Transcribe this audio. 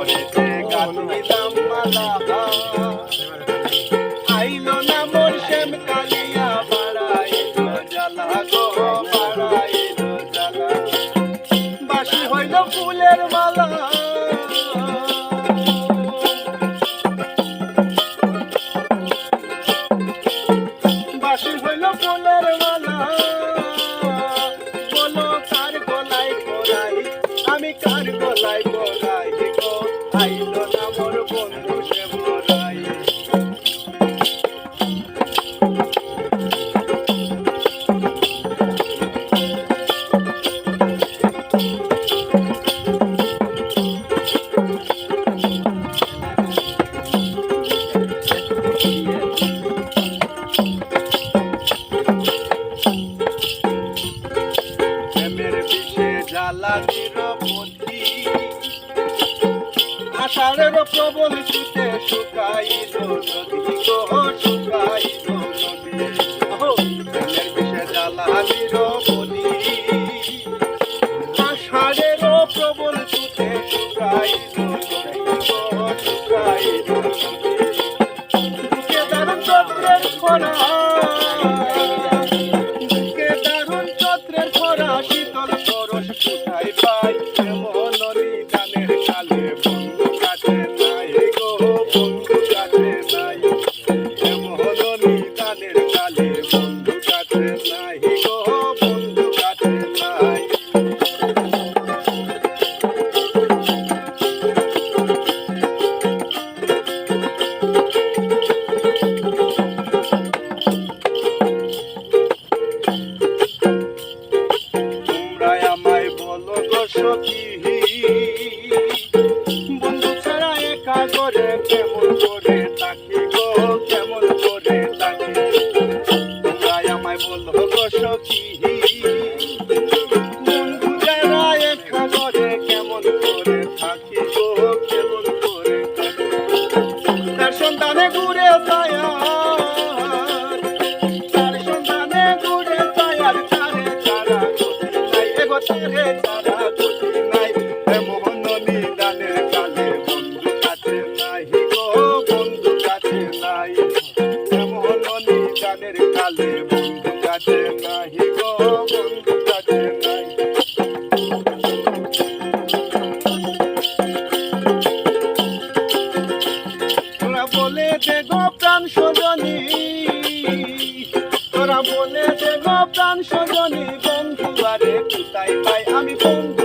পরেতে গাঁথিলাম মালা আইলো না মোর শ্যাম কালিয়া বাড়াইলো জ্বালা গো বাড়াইলো জ্বালা বাসি হইল ফুলের মালা বাসি হইল ফুলের মালা বলো কার গলায় পরাই আমি কার গলায় পরাই গো আইলো না মোর বন্ধু সে মরাই জ্বালানির আষাঢ়ের প্রবল শীতে শুকাইল নদী গো শুকাইল নদী প্রেমের বিষে জ্বালানির বলি আষাঢ়ের প্রবল শীতে শুকাইল নদী গো শুকাইল বুকে দারুণ চন্দ্রের খরা বুকে দারুণ চন্দ্রের খরা শীতল পরশ কোথায় পাই এমন নিদানের কালে বন্ধু কাছে নাই গো বন্ধু কাছে নাই এমন নিদানের কালে বন্ধু কাছে নাই গো বন্ধু কাছে নাই সখী বন্ধু ছাড়া একা করে কেমন করে থাকি গো কেমন করে থাকি তোমরা আমায় বলো গো সখী বন্ধু ছাড়া একা করে কেমন করে থাকি গো কেমন করে থাকি তার সন্তানে ঘুরে তার সন্তানে ঘুরে তায়ার তারে তারা নাই এগো তারে তারা নিদানের কালে বন্ধু কাছে নাই গো বন্ধু কাছে নাই এমন নিদানের কালে বন্ধু কাছে নাই গো বন্ধু কাছে নাই তোরা বলে দে গো প্রাণ সজনী তোরা বলে দে গো প্রাণ সজনী বন্ধু আরে কোথায় পাই আমি বন্ধু